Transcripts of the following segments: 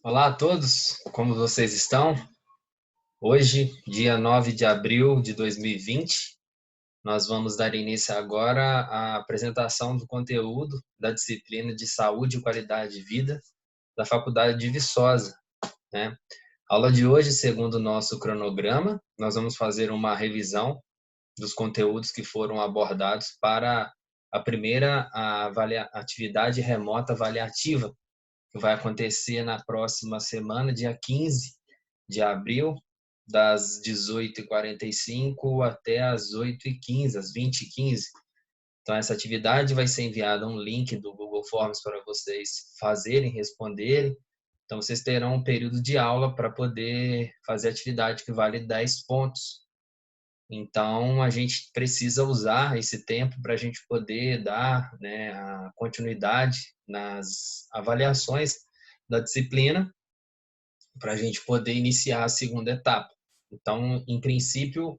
Olá a todos, como vocês estão? Hoje, dia 9 de abril de 2020, nós vamos dar início agora à apresentação do conteúdo da disciplina de Saúde e Qualidade de Vida da Faculdade de Viçosa, né? A aula de hoje, segundo o nosso cronograma, nós vamos fazer uma revisão dos conteúdos que foram abordados para a primeira atividade remota avaliativa, que vai acontecer na próxima semana, dia 15 de abril, das 18h45 até as 8h15, às 20h15. Então, essa atividade vai ser enviada um link do Google Forms para vocês fazerem, responderem. Então, vocês terão um período de aula para poder fazer a atividade que vale 10 pontos. Então, a gente precisa usar esse tempo para a gente poder dar, né, a continuidade nas avaliações da disciplina, para a gente poder iniciar a segunda etapa. Então, em princípio,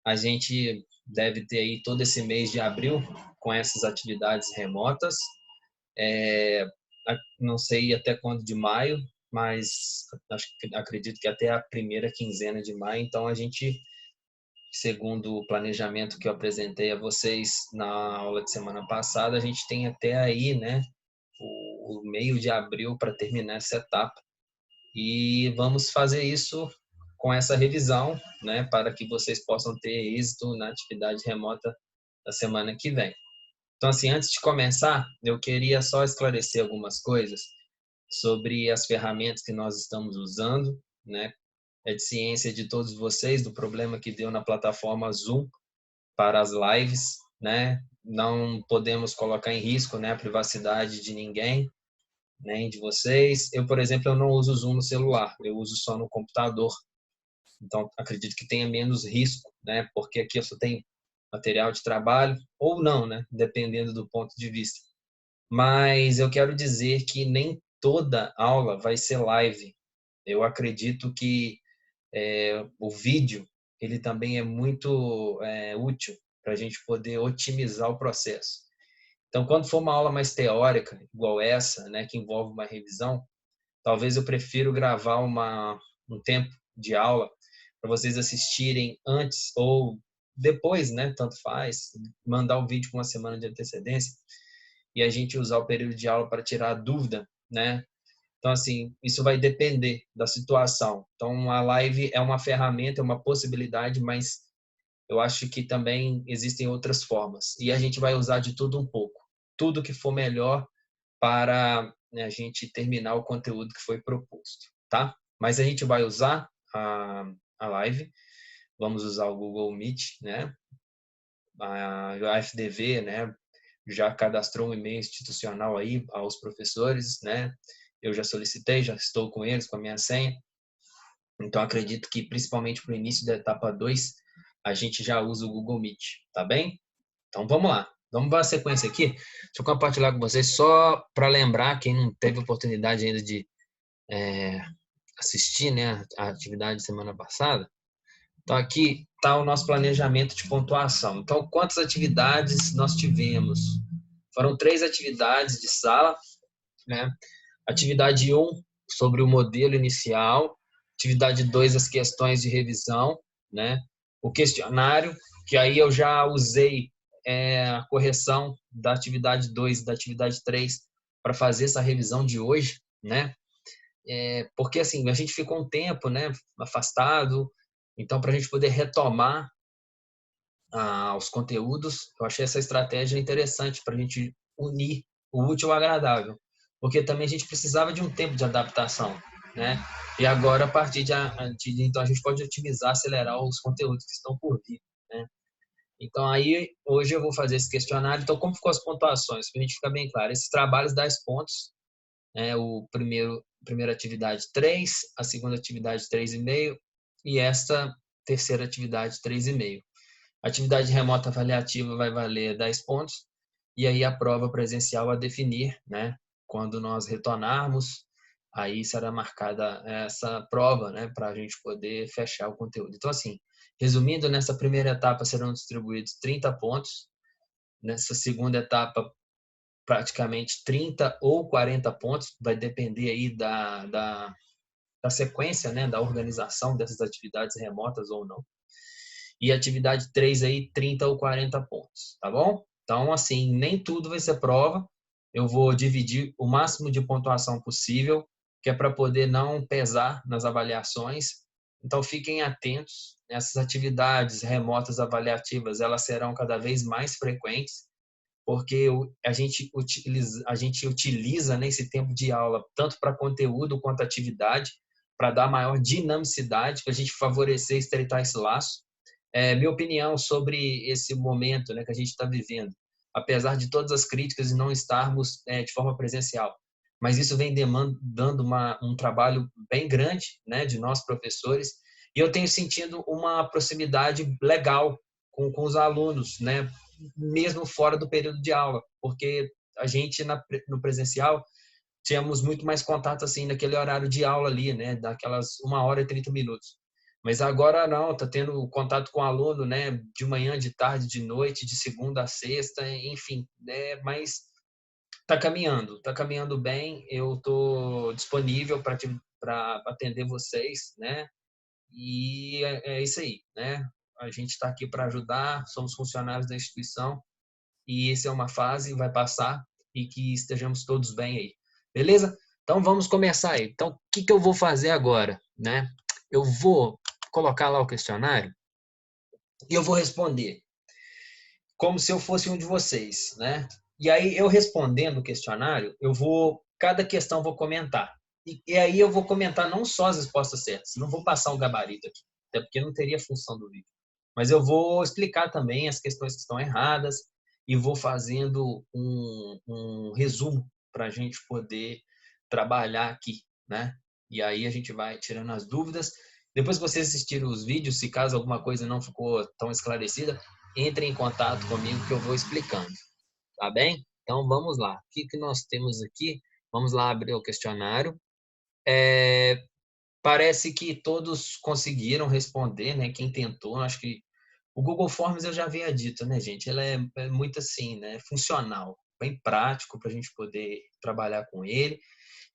a gente deve ter aí todo esse mês de abril com essas atividades remotas. Não sei até quando de maio, mas acredito que até a primeira quinzena de maio. Então, a gente, segundo o planejamento que eu apresentei a vocês na aula de semana passada, a gente tem até aí, né, o meio de abril para terminar essa etapa. E vamos fazer isso com essa revisão, né, para que vocês possam ter êxito na atividade remota da semana que vem. Então, assim, antes de começar, eu queria só esclarecer algumas coisas sobre as ferramentas que nós estamos usando, né? É de ciência de todos vocês do problema que deu na plataforma Zoom para as lives, né? Não podemos colocar em risco, né, a privacidade de ninguém, nem de vocês. Eu, por exemplo, eu não uso o Zoom no celular, eu uso só no computador. Então, acredito que tenha menos risco, né? Porque aqui eu só tenho material de trabalho ou não, né? Dependendo do ponto de vista. Mas eu quero dizer que nem toda aula vai ser live. Eu acredito que o vídeo ele também é muito útil para a gente poder otimizar o processo. Então, quando for uma aula mais teórica, igual essa, né, que envolve uma revisão, talvez eu prefiro gravar um tempo de aula para vocês assistirem antes ou depois, né? Tanto faz, mandar o vídeo com uma semana de antecedência e a gente usar o período de aula para tirar a dúvida, né? Então, assim, isso vai depender da situação. Então, a live é uma ferramenta, é uma possibilidade, mas eu acho que também existem outras formas. E a gente vai usar de tudo um pouco. Tudo que for melhor para, né, a gente terminar o conteúdo que foi proposto, tá? Mas a gente vai usar a live, vamos usar o Google Meet, né? A FDV, né? Já cadastrou um e-mail institucional aí aos professores, né? Eu já solicitei, já estou com eles, com a minha senha. Então, acredito que, principalmente para o início da etapa 2 a gente já usa o Google Meet, tá bem? Então, vamos lá. Vamos para a sequência aqui. Deixa eu compartilhar com vocês só para lembrar, quem não teve oportunidade ainda de assistir, né, a atividade semana passada. Então, aqui está o nosso planejamento de pontuação. Então, quantas atividades nós tivemos? Foram 3 atividades de sala, né? Atividade 1, sobre o modelo inicial. Atividade 2, as questões de revisão, né? O questionário, que aí eu já usei a correção da atividade 2 e da atividade 3 para fazer essa revisão de hoje, né? Porque assim, a gente ficou um tempo, né, afastado, então para a gente poder retomar os conteúdos, eu achei essa estratégia interessante para a gente unir o útil ao agradável, porque também a gente precisava de um tempo de adaptação, né? E agora, a partir então, a gente pode otimizar, acelerar os conteúdos que estão por vir, né? Então, aí, hoje eu vou fazer esse questionário. Então, como ficou as pontuações? Para a gente ficar bem claro, esses trabalhos 10 pontos, né? Primeira atividade 3, a segunda atividade 3,5 e esta terceira atividade 3,5. Atividade remota avaliativa vai valer 10 pontos, e aí a prova presencial a definir, né? Quando nós retornarmos, aí será marcada essa prova, né? Para a gente poder fechar o conteúdo. Então, assim, resumindo, nessa primeira etapa serão distribuídos 30 pontos, nessa segunda etapa praticamente 30 ou 40 pontos, vai depender aí da sequência, né, da organização dessas atividades remotas ou não. E atividade 3 aí, 30 ou 40 pontos, tá bom? Então, assim, nem tudo vai ser prova. Eu vou dividir o máximo de pontuação possível, que é para poder não pesar nas avaliações. Então, fiquem atentos. Essas atividades remotas avaliativas, elas serão cada vez mais frequentes, porque a gente utiliza nesse tempo de aula tanto para conteúdo quanto atividade, para dar maior dinamicidade, para a gente favorecer e estreitar esse laço. Minha opinião sobre esse momento, né, que a gente está vivendo, apesar de todas as críticas e não estarmos de forma presencial, mas isso vem demandando um trabalho bem grande, né, de nós professores, e eu tenho sentido uma proximidade legal com os alunos, né, mesmo fora do período de aula, porque a gente no presencial tínhamos muito mais contato assim naquele horário de aula ali, né, daquelas 1 hora e 30 minutos. Mas agora não, tá tendo contato com o aluno, né, de manhã, de tarde, de noite, de segunda a sexta, enfim, né, mas tá caminhando bem. Eu tô disponível para atender vocês, né? E é isso aí, né? A gente está aqui para ajudar, somos funcionários da instituição e essa é uma fase, vai passar e que estejamos todos bem aí. Beleza? Então vamos começar aí. Então, o que eu vou fazer agora, né? Eu vou colocar lá o questionário e eu vou responder como se eu fosse um de vocês, né? E aí eu respondendo o questionário, cada questão eu vou comentar. E aí eu vou comentar não só as respostas certas, não vou passar um gabarito aqui, até porque não teria função do vídeo. Mas eu vou explicar também as questões que estão erradas e vou fazendo um resumo para a gente poder trabalhar aqui, né? E aí a gente vai tirando as dúvidas. Depois que vocês assistirem os vídeos, se caso alguma coisa não ficou tão esclarecida, entre em contato comigo que eu vou explicando, tá bem? Então vamos lá. O que nós temos aqui? Vamos lá abrir o questionário. Parece que todos conseguiram responder, né? Quem tentou, acho que o Google Forms eu já havia dito, né, gente? Ele é muito assim, né? Funcional, bem prático para a gente poder trabalhar com ele.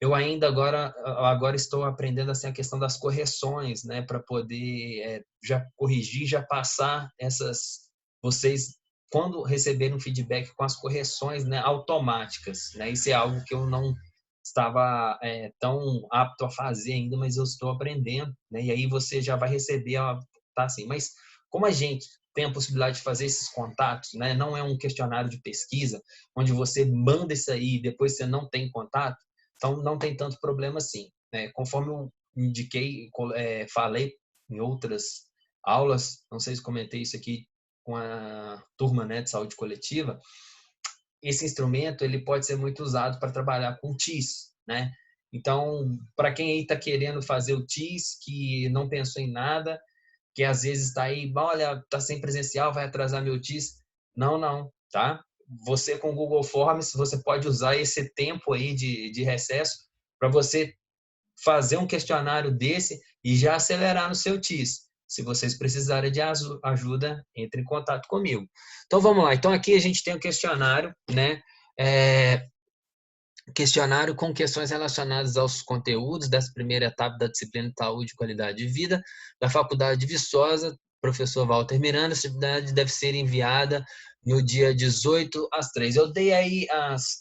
Eu ainda agora estou aprendendo assim a questão das correções, né, para poder já corrigir, já passar vocês quando receberem um feedback com as correções, né, automáticas, né? Isso é algo que eu não estava tão apto a fazer ainda, mas eu estou aprendendo, né? E aí você já vai receber, tá assim, mas como a gente tem a possibilidade de fazer esses contatos, né? Não é um questionário de pesquisa onde você manda isso aí e depois você não tem contato, então não tem tanto problema assim, né? Conforme eu indiquei, falei em outras aulas, não sei se comentei isso aqui com a turma, né, de saúde coletiva, esse instrumento ele pode ser muito usado para trabalhar com TIS, né? Então, para quem aí está querendo fazer o TIS, que não pensou em nada, que às vezes está aí, olha, está sem presencial, vai atrasar meu TIS. Não, não, tá? Você com o Google Forms, você pode usar esse tempo aí de recesso para você fazer um questionário desse e já acelerar no seu TIS. Se vocês precisarem de ajuda, entre em contato comigo. Então vamos lá. Então aqui a gente tem o questionário, né? Questionário com questões relacionadas aos conteúdos dessa primeira etapa da disciplina de saúde e qualidade de vida da Faculdade de Viçosa, professor Walter Miranda. Essa atividade deve ser enviada no dia 18 às 3. Eu dei aí às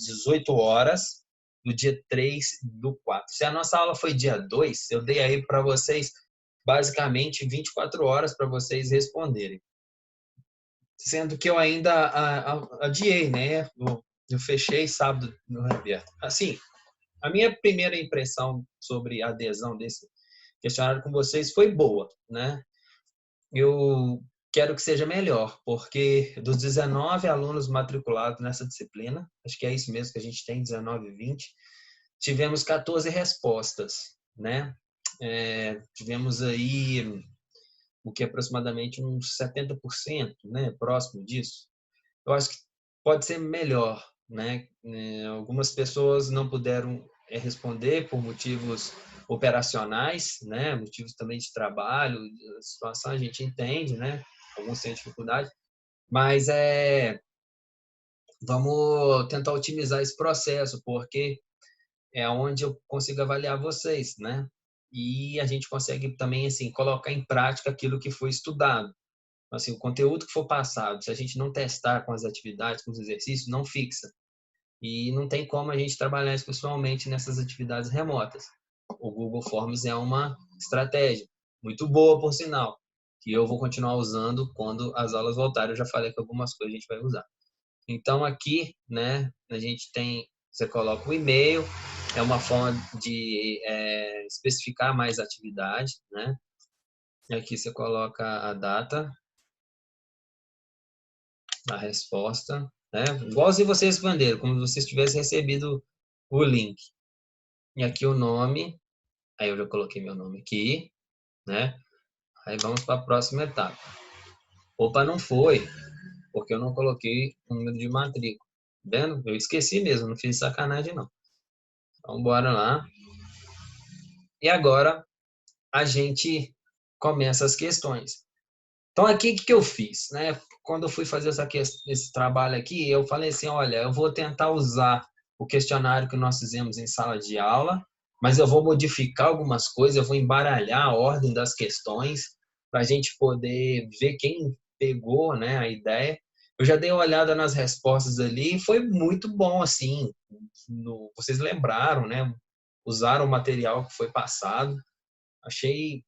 18 horas do dia 3 do 4. Se a nossa aula foi dia 2, eu dei aí para vocês basicamente 24 horas para vocês responderem. Sendo que eu ainda adiei, né? Eu fechei sábado no Roberto. Assim, a minha primeira impressão sobre a adesão desse questionário com vocês foi boa, né? Eu quero que seja melhor, porque dos 19 alunos matriculados nessa disciplina, acho que é isso mesmo que a gente tem, 19 e 20, tivemos 14 respostas, né? Tivemos aí o que é aproximadamente uns 70%, né? Próximo disso. Eu acho que pode ser melhor, né? Algumas pessoas não puderam responder por motivos operacionais, né? Motivos também de trabalho, a situação a gente entende, né? Alguns têm dificuldade, mas vamos tentar otimizar esse processo, porque é onde eu consigo avaliar vocês, né? E a gente consegue também, assim, colocar em prática aquilo que foi estudado. Assim, o conteúdo que for passado, se a gente não testar com as atividades, com os exercícios, não fixa. E não tem como a gente trabalhar isso pessoalmente nessas atividades remotas. O Google Forms é uma estratégia muito boa, por sinal, que eu vou continuar usando quando as aulas voltarem. Eu já falei que algumas coisas a gente vai usar. Então, aqui, né, a gente tem, você coloca o e-mail, é uma forma de especificar mais atividade, né? Aqui você coloca a data, a resposta, né? Igual se vocês responderam, como se vocês tivessem recebido o link. E aqui o nome, aí eu já coloquei meu nome aqui, né? Aí vamos para a próxima etapa. Opa, não foi, porque eu não coloquei o número de matrícula. Vendo? Eu esqueci mesmo, não fiz sacanagem não. Então, bora lá. E agora a gente começa as questões. Então, aqui, o que eu fiz? Né? Quando eu fui fazer esse trabalho aqui, eu falei assim, olha, eu vou tentar usar o questionário que nós fizemos em sala de aula, mas eu vou modificar algumas coisas, eu vou embaralhar a ordem das questões para a gente poder ver quem pegou, né, a ideia. Eu já dei uma olhada nas respostas ali e foi muito bom, assim. Vocês lembraram, né? Usaram o material que foi passado. Achei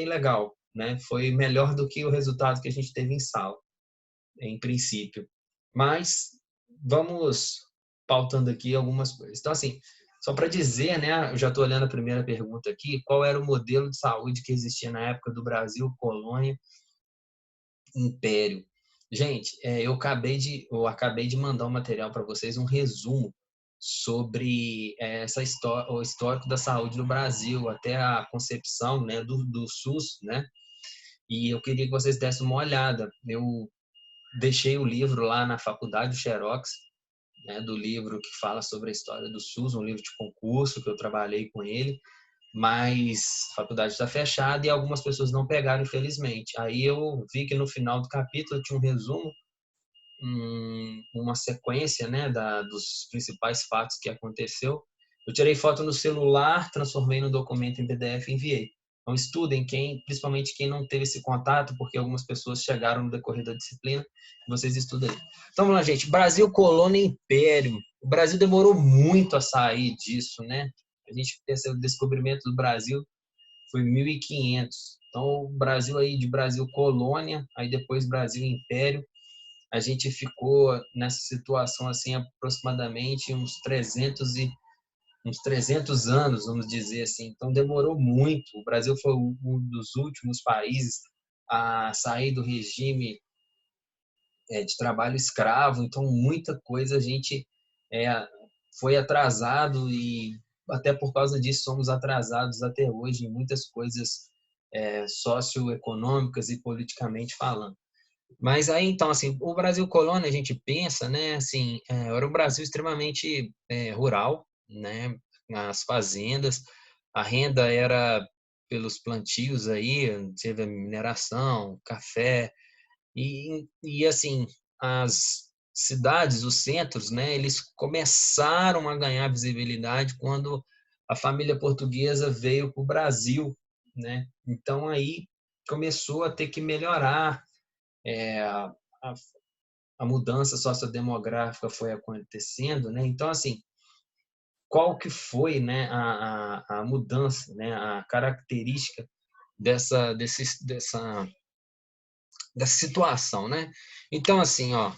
legal, né? Foi melhor do que o resultado que a gente teve em sala, em princípio. Mas vamos pautando aqui algumas coisas. Então, assim, só para dizer, né? Eu já estou olhando a primeira pergunta aqui. Qual era o modelo de saúde que existia na época do Brasil, colônia, império? Gente, eu acabei de mandar um material para vocês, um resumo sobre essa história, o histórico da saúde no Brasil, até a concepção, né, do SUS, né? E eu queria que vocês dessem uma olhada. Eu deixei o livro lá na faculdade, o Xerox, né, do livro que fala sobre a história do SUS, um livro de concurso que eu trabalhei com ele, mas a faculdade está fechada e algumas pessoas não pegaram, infelizmente. Aí eu vi que no final do capítulo tinha um resumo, uma sequência, né, dos principais fatos que aconteceu. Eu tirei foto no celular, transformei no documento em PDF e enviei. Então, estudem, principalmente quem não teve esse contato, porque algumas pessoas chegaram no decorrer da disciplina, vocês estudem. Então, vamos lá, gente. Brasil, colônia e império. O Brasil demorou muito a sair disso, né? A gente pensa o descobrimento do Brasil foi 1500. Então, o Brasil aí de Brasil colônia, aí depois Brasil império, a gente ficou nessa situação assim aproximadamente uns 300 anos, vamos dizer assim. Então demorou muito. O Brasil foi um dos últimos países a sair do regime de trabalho escravo. Então muita coisa a gente é, foi atrasado e até por causa disso somos atrasados até hoje em muitas coisas socioeconômicas e politicamente falando. Mas aí, então, assim, o Brasil colônia, a gente pensa, né, assim, era um Brasil extremamente rural, né, as fazendas, a renda era pelos plantios aí, teve a mineração, café, e assim, as cidades, os centros, né, eles começaram a ganhar visibilidade quando a família portuguesa veio para o Brasil, né, então aí começou a ter que melhorar, a, a mudança sociodemográfica foi acontecendo, né? Então, assim, qual que foi, né, a mudança, né, a característica dessa situação, né? Então, assim, ó,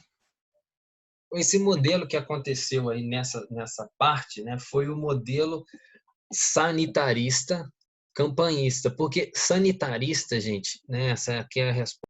esse modelo que aconteceu aí nessa parte, né, foi o modelo sanitarista campanhista, porque sanitarista, gente, né, essa aqui é a resposta.